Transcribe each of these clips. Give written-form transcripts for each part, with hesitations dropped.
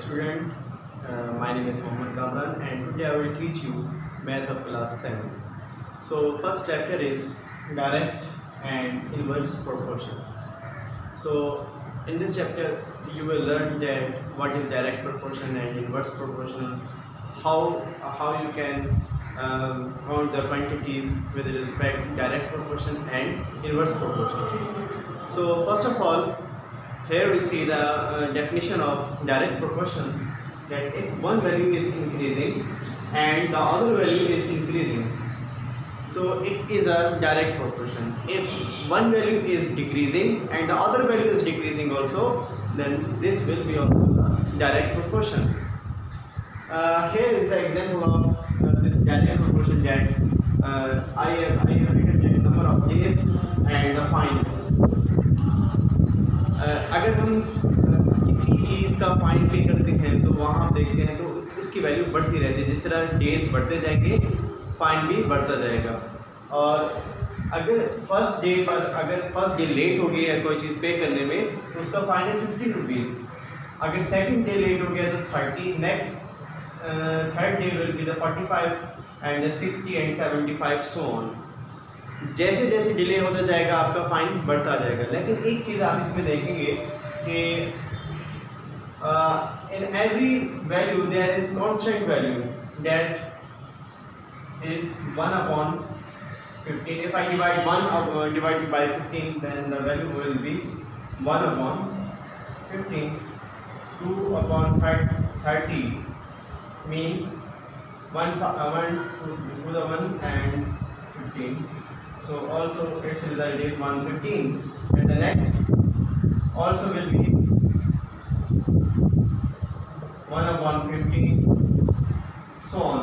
student. My name is Mohammed Kamran and today I will teach you math of class 7. So first chapter is direct and inverse proportion. So in this chapter you will learn that what is direct proportion and inverse proportion, how you can count the quantities with respect to direct proportion and inverse proportion. So first of all, here we see the definition of direct proportion, that if one value is increasing and the other value is increasing, so it is a direct proportion. If one value is decreasing and the other value is decreasing also, then this will be also a direct proportion. Here is the example of this direct proportion, that I have written the number of days and the find. अगर हम किसी चीज़ का fine पे करते हैं तो वहाँ आप देखते हैं तो उसकी वैल्यू बढ़ती रहती है, जिस तरह डेज बढ़ते जाएंगे फाइन भी बढ़ता जाएगा। और अगर फर्स्ट डे लेट हो गया है कोई चीज़ पे करने में तो उसका फाइन है 50 रुपीज़। अगर सेकंड डे लेट हो गया तो 30, next third day will be the 45 and 60 and 75 so on. जैसे जैसे डिले होता जाएगा आपका फाइन बढ़ता जाएगा। लेकिन एक चीज़ आप इसमें देखेंगे कि in every value there is constant value, that is 1/15। If I divide 1 divided by 15, then the value will be 1/15। 2/30 means 1 to the 1 and 15. So also its result is 115, and the next also will be 1/15, so on.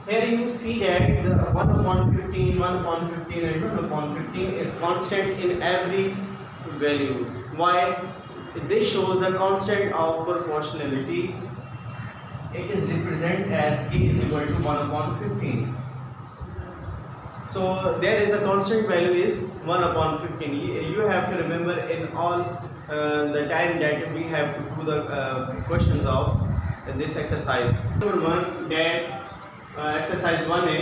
Here you see that the 1/15, 1/15 and 1/15 is constant in every value. Why? This shows the constant of proportionality. It is represented as k is equal to 1/15. So there is a constant value is 1/15. You have to remember in all the time that we have to do the questions of this exercise. Number 1, that exercise 1A,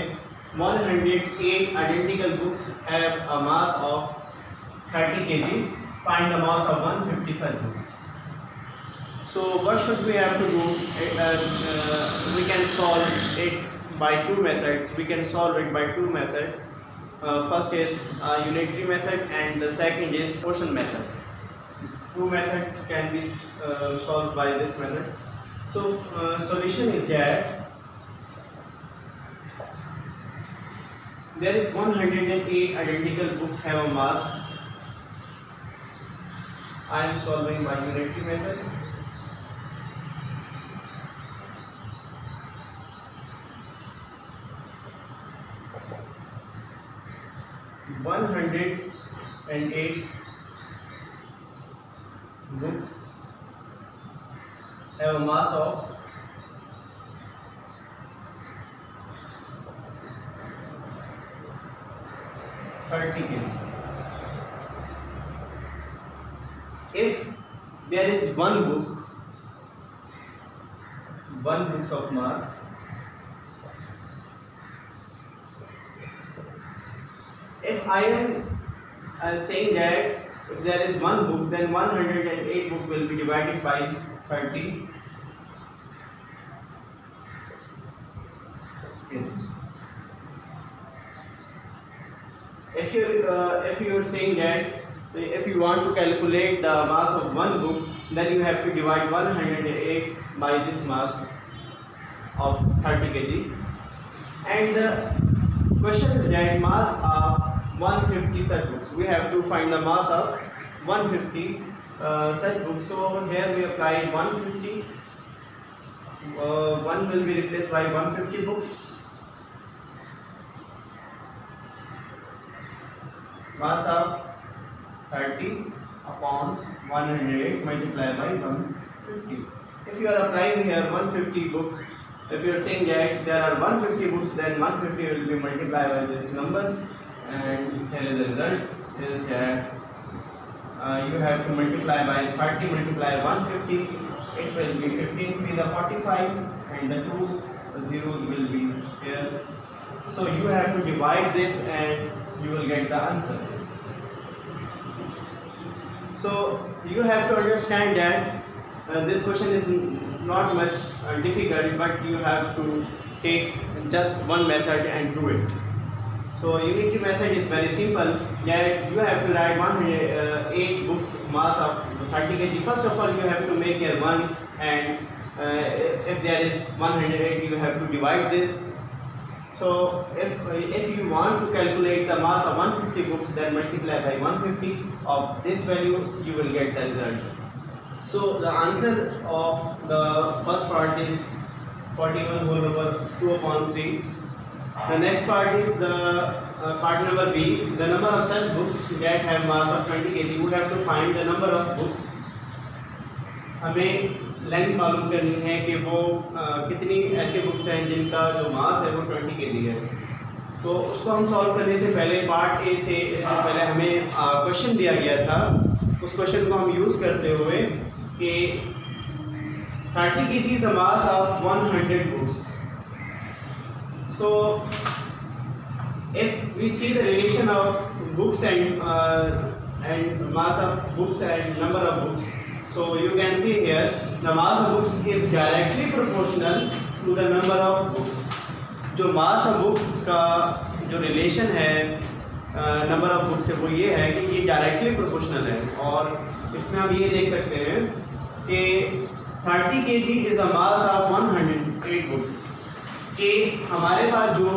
108 identical books have a mass of 30 kg. Find the mass of 150 such books. So what should we have to do? We can solve it by two methods. We can solve it by two methods. First is unitary method and the second is quotient method. Two methods can be solved by this method. So solution is that there is 108 identical books have a mass. I am solving by unitary method. One 108 books have a mass of 30 kg. If there is one books of mass, if I am saying that if there is one book, then 108 book will be divided by 30. Okay. If you are saying that if you want to calculate the mass of one book, then you have to divide 108 by this mass of 30 kg. And the question is that mass of 150 such books. We have to find the mass of 150 such books. So here we apply 150. 1 will be replaced by 150 books. Mass of 30 upon 108 multiplied by 150. If you are applying here 150 books, if you are saying that there are 150 books, then 150 will be multiplied by this number, and here is the result is that you have to multiply by 30 multiply 150 it will be 15 3 the 45 and the 2 zeros will be here. So you have to divide this and you will get the answer. So you have to understand that this question is not much difficult, but you have to take just one method and do it. So unity method is very simple, that you have to write 108 books mass of 30 kg. First of all, you have to make here 1, and if there is 108, you have to divide this. So if you want to calculate the mass of 150 books, then multiply by 150 of this value, you will get the result. So the answer of the first part is 41 whole over 2 upon 3. The next part is the part number B. The number of such books that have mass of 20 kg. You have to find the number of books. हमें length मालूम करनी है कि वो कितनी ऐसे books हैं जिनका जो मास है वो 20 kg है. तो उसको हम सॉल्व करने से पहले पार्ट ए से पहले हमें क्वेश्चन दिया गया था. उस क्वेश्चन को हम यूज़ करते हुए कि 30 kg the mass of 100 books. So if we see the relation of books and mass of books and number of books, so you can see here the mass of books is directly proportional to the number of books. जो mass of book का जो relation है number of books से वो ये है कि ये directly proportional है. और इसमें हम ये देख सकते हैं कि 30 kg is the mass of 108 books. कि हमारे पास जो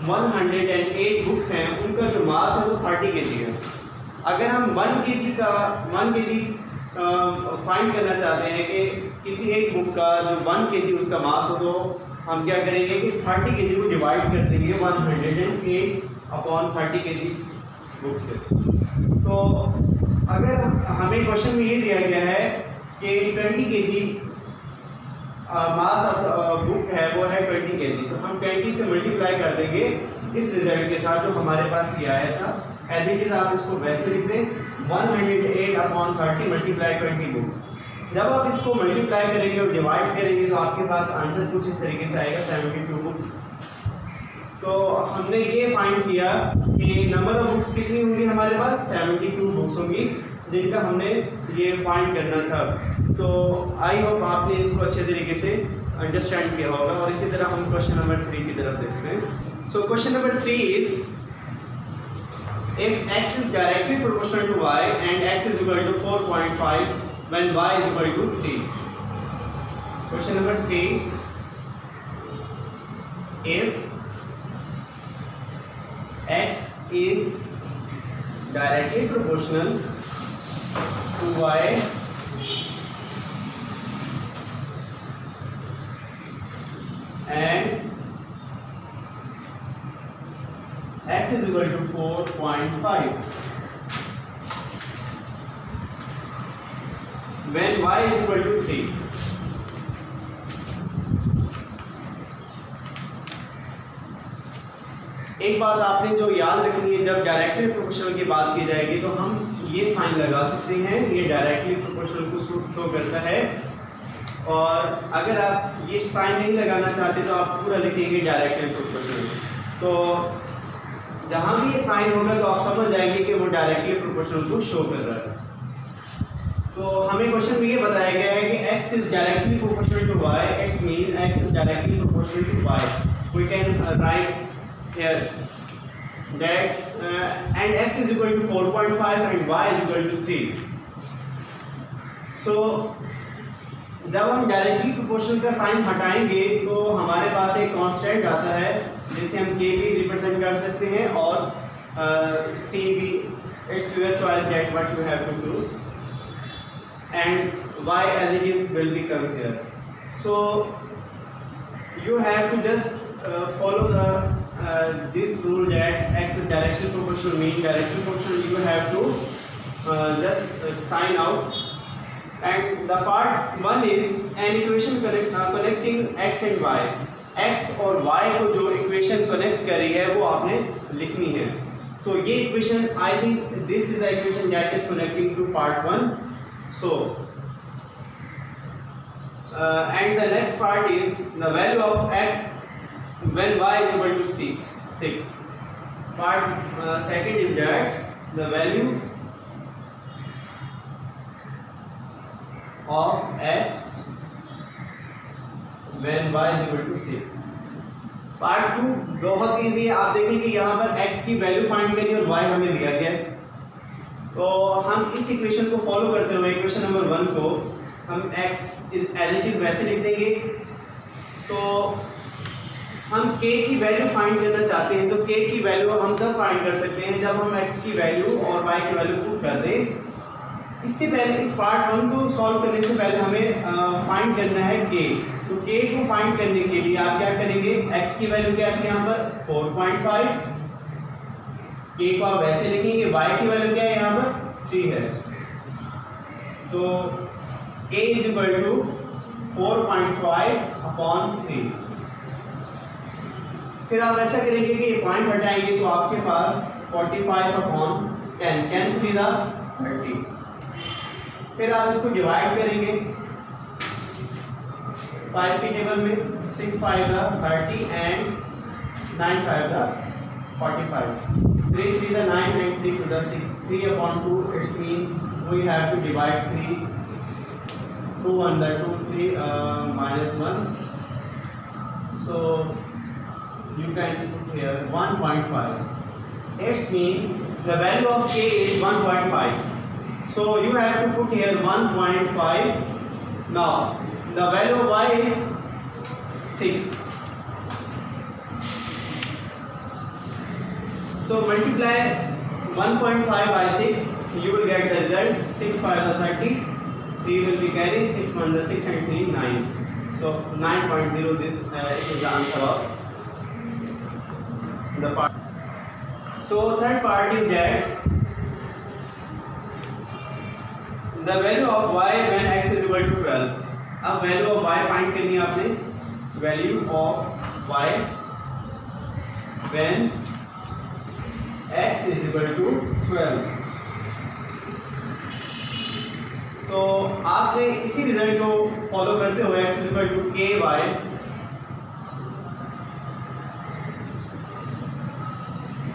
108 बुक्स हैं उनका जो मास है वो 30 kg है. अगर हम 1 kg फाइंड करना चाहते हैं कि किसी एक बुक का जो 1 kg उसका मास हो, तो हम क्या करेंगे कि 30 kg को डिवाइड कर देंगे 108 अपॉन 30 kg बुक से. तो अगर हमें क्वेश्चन में ये दिया गया है कि 20 kg मास ऑफ बुक है वो है 20 kg, तो हम 20 से मल्टीप्लाई कर देंगे इस रिजल्ट के साथ जो हमारे पास ये आया था. एज इट इज आप इसको वैसे लिख दें 108 अपॉन 30 मल्टीप्लाई 20 बुक्स. जब आप इसको मल्टीप्लाई करेंगे और डिवाइड करेंगे तो आपके पास आंसर कुछ इस तरीके से आएगा 72 बुक्स. तो हमने ये फाइंड किया कि नंबर ऑफ बुक्स कितनी होंगी हमारे पास 72 बुक्स होंगी जिनका हमने ये फाइंड करना था. तो आई होप आपने इसको अच्छे तरीके से अंडरस्टैंड किया होगा. और इसी तरह हम क्वेश्चन नंबर 3 की तरफ देखते हैं. So question number 3 is if x is directly proportional to y and x is equal to 4.5 when y is equal to 3. Question number 3, if x is directly proportional to y and x is equal to 4.5 when y is equal to 3. एक बात आपने जो याद रखनी है, जब directly proportional की बात की जाएगी तो हम ये साइन लगा सकते हैं, ये डायरेक्टली प्रोपोर्शनल को शो करता है. और अगर आप ये साइन नहीं लगाना चाहते तो आप पूरा लिखेंगे डायरेक्टली प्रोपोर्शनल. तो जहाँ भी ये साइन होगा तो आप समझ जाएंगे कि वो डायरेक्टली प्रोपोर्शनल को शो कर रहा है. तो हमें क्वेश्चन में ये बताया गया है कि x is directly proportional to y. It means x is directly proportional to y. We can write here that and x is equal to 4.5 and y is equal to 3. So जब हम directly proportional का sign हटाएंगे तो हमारे पास एक constant आता है जिसे हम k भी रिप्रेजेंट कर सकते हैं और c भी. It's your choice that what you have to choose. And y as it is will become here. So you have to just follow the this rule that x is directly proportional. Mean directly proportional, you have to just sign out. And the part 1 is an equation connecting x and y. x और y को जो equation connect करी है वो आपने लिखनी है. तो ये equation I think this is the equation that is connecting to part 1. So and the next part is the value of x when y is equal to 6. Part second is that the value of x when y is equal to 6. Part 2 बहुत easy है, आप देखें कि यहाँ पर x की value find करनी और y हमें दिया गया है, तो हम इस इक्वेशन को फॉलो करते हुए इक्वेशन नंबर 1 को हम x एज इट इज वैसे लिख देंगे। तो हम k की वैल्यू फाइंड करना चाहते हैं, तो k की वैल्यू हम तब फाइंड कर सकते हैं जब हम x की वैल्यू और y की वैल्यू पुट कर दें। इससे पहले इस पार्ट 1 को सॉल्व करने से पहले हमें फाइंड करना है k। तो k को फाइंड करने के लिए आप क्या करेंगे, x की वैल्यू क्या है यहाँ पर 4.5, k को आप वैसे लिखेंगे, y की वैल्यू क्या है यहाँ पर 3 है, तो k इज इक्वल टू 4.5/3। फिर आप ऐसा करेंगे कि ये पॉइंट हटाएंगे तो आपके पास 45/10, 10 3 30। फिर आप इसको डिवाइड करेंगे 5 की टेबल में, 6 5 30 and 9 5 45, 3 3 9 9 3 2 6, 3/2 it's mean we have to divide 3, 2 1 2 3 -1, so you can put here 1.5, it's mean the value of k is 1.5, so you have to put here 1.5. now the value of y is 6, so multiply 1.5 by 6, you will get the result 6 5 30, 3 will be carried, 6 1 6 and 3 9, so 9.0. This is the answer of the part. So third part is that the value of y when x is equal to 12. अब value of y find करनी है आपने, value of y when x is equal to 12। तो आपने इसी result को follow करते हुए x is equal to ky,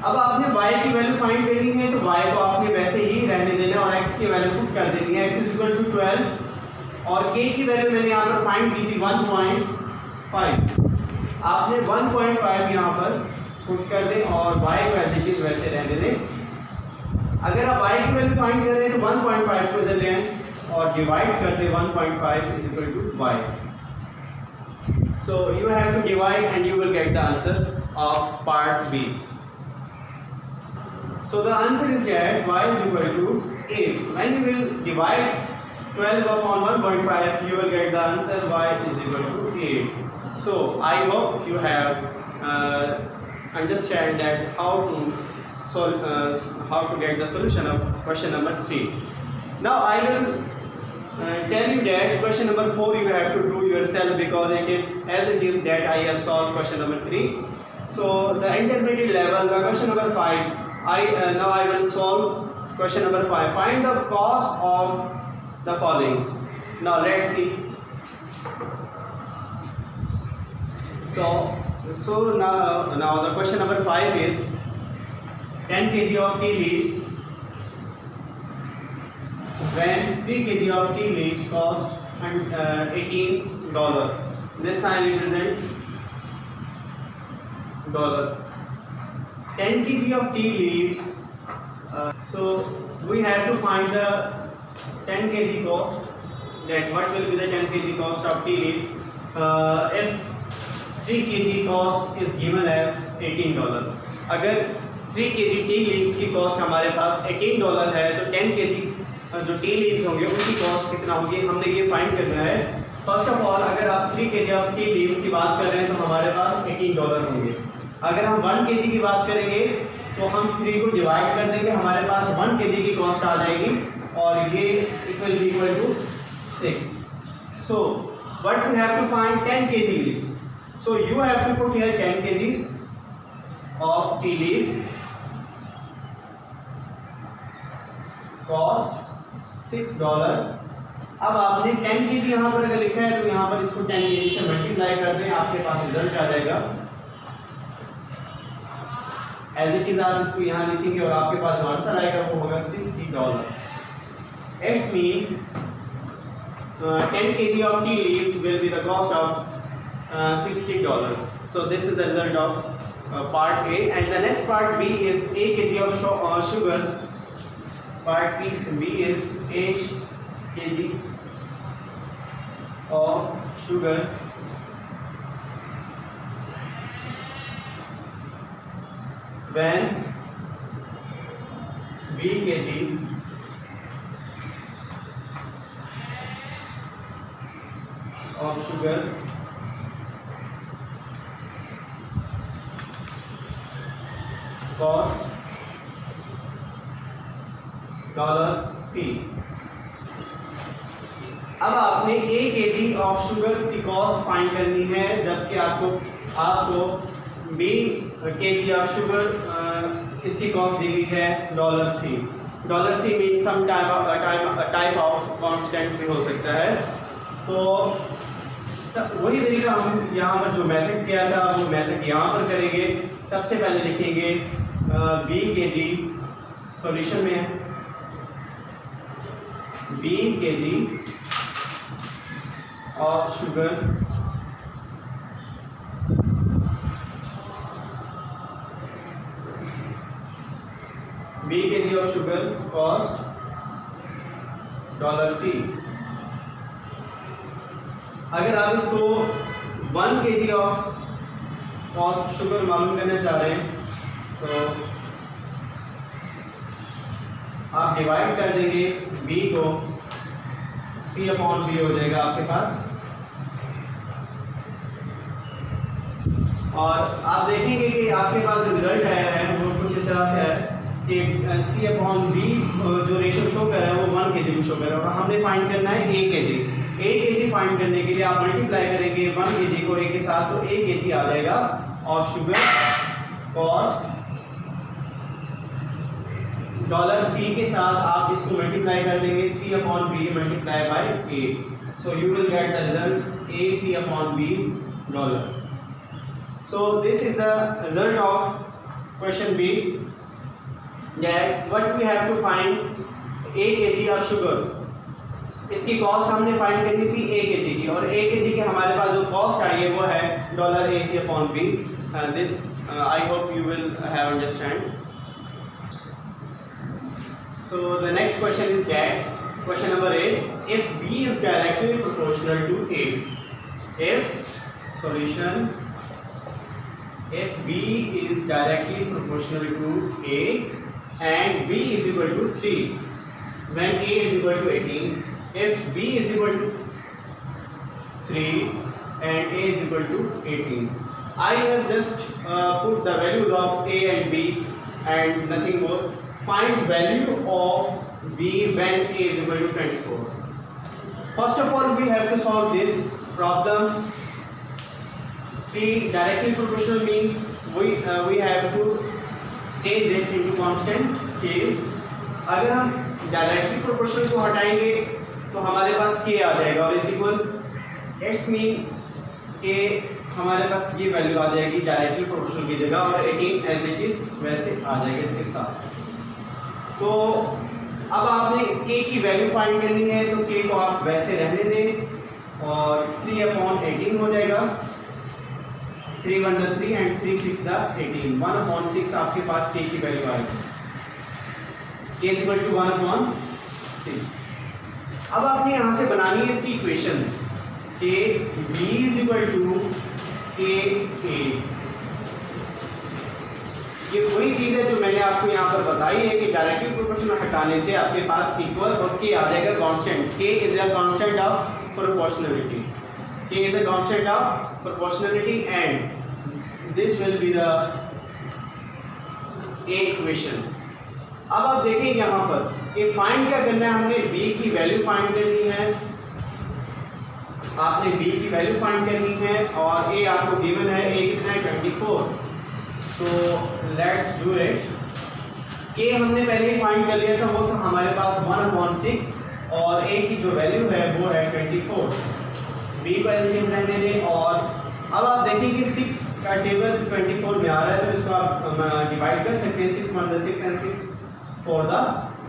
अब आपने y की वैल्यू फाइंड करनी है, तो y को आपने वैसे ही रहने देना और x की वैल्यू पुट कर देनी है, x is equal to 12 और k की वैल्यू मैंने यहाँ पर फाइंड की थी 1.5, आपने 1.5 यहाँ पर पुट कर दें और y को एज इट इज वैसे रहने दें। अगर आप y की वैल्यू फाइंड कर रहे हैं तो 1.5 को इधर ले आएं और डिवाइड कर दें 1.5 is equal to y, so you have to divide and you will get the answer of part B. So the answer is that y is equal to 8. When you will divide 12 upon 1.5, you will get the answer y is equal to 8. So I hope you have understand that how to get the solution of question number 3. Now I will tell you that question number 4 you have to do yourself, because it is as it is that I have solved question number 3. So the intermediate level, the question number 5. Now I will solve question number 5. Find the cost of the following. Now let's see. So now the question number 5 is 10 kg of tea leaves when 3 kg of tea leaves cost $18. This sign represent dollar. 10 kg of tea leaves, so we have to find the 10 kg cost, that what will be the 10 kg cost of tea leaves if 3 kg cost is given as $18. अगर 3 kg tea leaves की cost हमारे पास $18 है, तो 10 kg जो tea leaves होंगे उनकी cost कितना होगी हमने ये फाइंड करना है। फर्स्ट ऑफ ऑल अगर आप 3 kg ऑफ टी लीव्स की बात कर रहे हैं तो हमारे पास $18 होंगे। अगर हम 1 kg की बात करेंगे तो हम 3 को डिवाइड कर देंगे, हमारे पास 1 kg की कॉस्ट आ जाएगी और ये equal to 6. So what we have to find 10 kg leaves. So you have to put here 10 kg of tea leaves cost $6 अब आपने 10 kg यहाँ पर अगर लिखा है तो यहाँ पर इसको 10 kg से मल्टीप्लाई कर दें, आपके पास रिजल्ट आ जाएगा। एज इट इज आप इसको यहाँ लिखेंगे और आपके पास जो आंसर आएगा वो होगा $60। It's mean 10 kg of tea leaves will be the cost of $60. So this is the result of part A, and the next part B is 8 kg of sugar. Part B is 8 kg of sugar when B kg of sugar cost $C। अब आपने 1 kg of sugar की cost find करनी है, जबकि आपको B kg of sugar इसकी cost दी गई है $C। $C mean some type of constant भी हो सकता है। तो वही तरीका हम यहाँ पर जो मेथड किया था वो मेथड यहाँ पर करेंगे। सबसे पहले लिखेंगे B kg सॉल्यूशन में है B kg of sugar B kg of sugar cost $C। अगर आप इसको 1 kg ऑफ कॉस्ट शुगर मालूम करना चाह रहे हैं तो आप डिवाइड कर देंगे B को, C/B हो जाएगा आपके पास, और आप देखेंगे कि आपके पास जो रिजल्ट आया है वो कुछ इस तरह से है कि C/B जो रेशो शो कर रहा है वो 1 kg को शो कर रहा है, और हमने फाइंड करना है 1 kg। 1 kg फाइंड करने के लिए आप मल्टीप्लाई करेंगे 1 kg को A के साथ, तो 1 kg आ जाएगा ऑफ शुगर कॉस्ट $C के साथ आप इसको मल्टीप्लाई कर देंगे C/B multiply by 8, so you will get the result AC/B $। So this is the result of question B, that what we have to find 1 kg of sugar, इसकी cost हमने find करनी थी 1 kg की, और 1 kg की हमारे पास जो cost आई है वो है $AC/B। This I hope you will have understand. So the next question is that question number 8, if B is directly proportional to A, if solution if B is directly proportional to A and B is equal to 3 when A is equal to 18, if B is equal to 3 and A is equal to 18, I have just put the values of A and B and nothing more. Find value of B when A is equal to 24. First of all, we have to solve this problem. 3 directly proportional means we have to change it into constant K. अगर हम directly proportional को हटाएंगे तो हमारे पास K आ जाएगा, और इस equal it's mean के हमारे पास ये वैल्यू आ जाएगी डायरेक्टली प्रोपोर्शनल की जगह, और 18 एज इट इज वैसे आ जाएगा इसके साथ। तो अब आपने K की वैल्यू फाइंड करनी है, तो K को आप वैसे रहने दें और 3/18 हो जाएगा। 3 1 3 and 3 6 18, 1/6 आपके पास K की वैल्यू आएगी, K is equal to 1/6। अब आपने यहाँ से बनानी है इसकी इक्वेशन कि B is equal to KA। ये वही चीज़ है जो मैंने आपको यहाँ पर बताई है कि डायरेक्टली प्रोपोर्शनल हटाने से आपके पास इक्वल और K आ जाएगा constant. K is a constant of proportionality, K is a constant of proportionality, and this will be the A equation। अब आप देखें यहाँ पर कि फाइंड क्या करना है, हमने B की वैल्यू फाइंड करनी है, आपने B की वैल्यू फाइंड करनी है, और A आपको गिवन है, A कितना है 24। तो लेट्स डू इट। K हमने पहले ही फाइंड कर लिया था, वो तो हमारे पास 1/6 और A की जो वैल्यू है वो है 24। B को एज इट इज रहने दें। और अब आप देखें कि 6 का टेबल 24 में आ रहा है, तो इसको आप डिवाइड कर सकते हैं, 6 1 6 and 6 4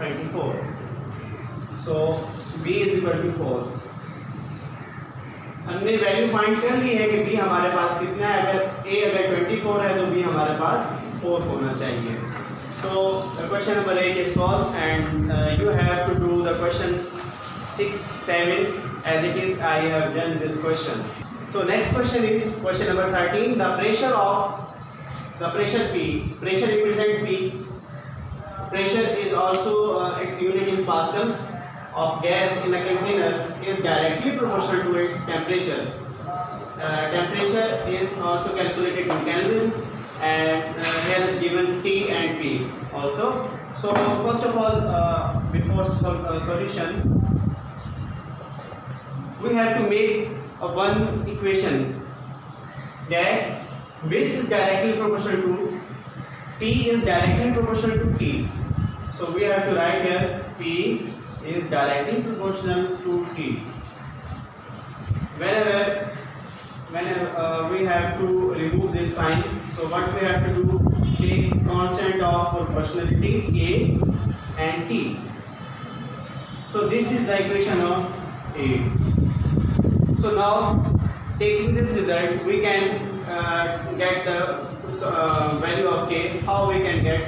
24। So B is equal to 4। हमने वैल्यू फाइंड कर ली है कि B हमारे पास कितना है। अगर A अगर 24 है तो B हमारे पास 4 होना चाहिए। So the question number 8 is solved, and you have to do the question 6, 7 as it is. I have done this question. So next question is question number 13. The pressure P. Pressure represent P. Pressure is also its unit is Pascal of gas in a container is directly proportional to its temperature. Temperature is also calculated in Kelvin, and here is given T and P also. So first of all, before solution, we have to make one equation that which is directly proportional to P is directly proportional to T. So we have to write here P is directly proportional to T. Whenever we have to remove this sign, so what we have to do, take constant of proportionality A and T. So this is the equation of A. So now taking this result, we can get the value of K. How we can get,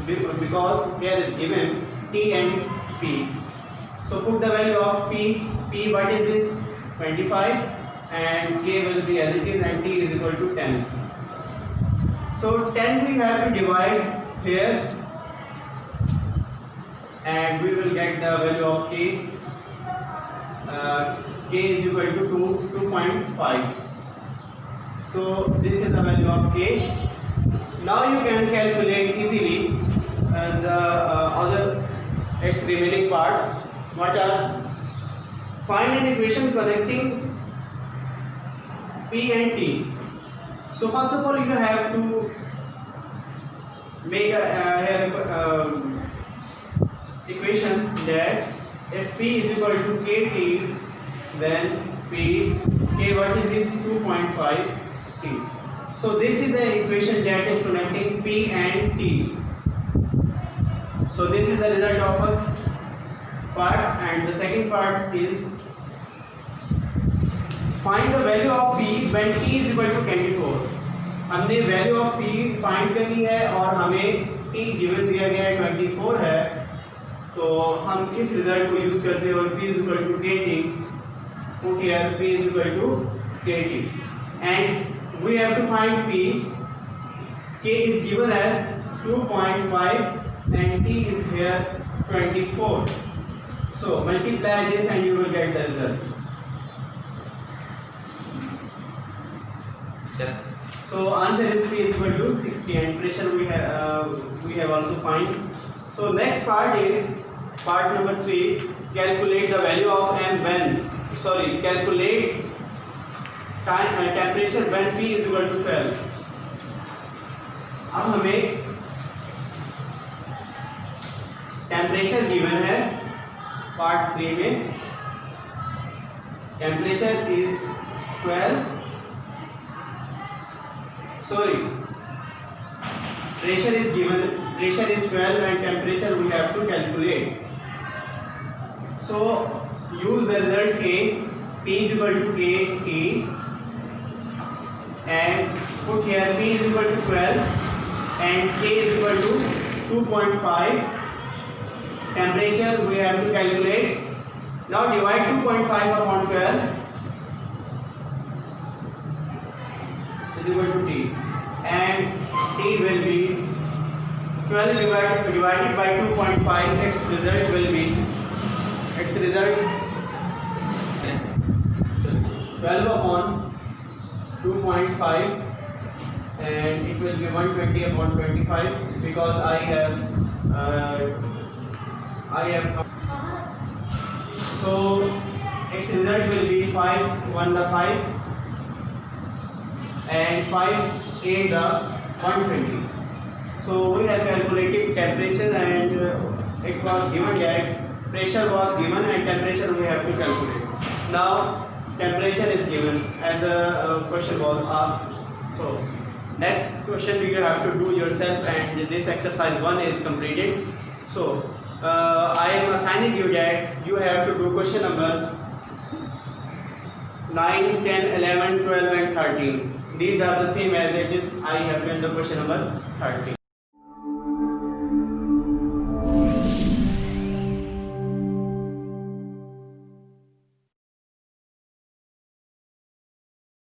because here is given T and P. So put the value of P. P, what is this? 25, and K will be as it is, and T is equal to 10. So 10 we have to divide here, and we will get the value of K. K is equal to 2.5. So this is the value of K. Now you can calculate easily the other its remaining parts. What are? Find an equation connecting P and T. So first of all, you have to make a equation that if P is equal to KT, then K what is this? 2.5 T. So this is the equation that is connecting P and T. So this is the result of first part, and the second part is find the value of P when T is equal to 24. हमने value of P find करनी है और हमें T given दिया गया है 24 है, तो हम इस रिजल्ट को यूज करते हुए P is equal to KT, put here P is equal to KT, and we have to find P. K is given as 2.5 and T is here 24. So multiply this and you will get the result. So answer is P is equal to 60, and pressure we have also find. So next part is part number 3. Calculate the value of M when, calculate temperature when P is equal to 12. अब हमें temperature given है part 3 में, temperature is 12, pressure is given, pressure is 12 and temperature we have to calculate. So use the result A, P is equal to KT, and put here P is equal to 12 and K is equal to 2.5. Temperature we have to calculate. Now divide 2.5 upon 12 is equal to T, and T will be 12 divided by 2.5. Its result will be 12 upon 2.5, and it will be 120 upon 25 because I have so its result will be 5 1 the 5 and 5 8 the 120. So we have calculated temperature, and it was given that pressure was given and temperature we have to calculate. Now temperature is given as a question was asked. So next question you have to do yourself, and this exercise 1 is completed. So I am assigning you that you have to do question number 9, 10, 11, 12 and 13. These are the same as it is I have done the question number 13.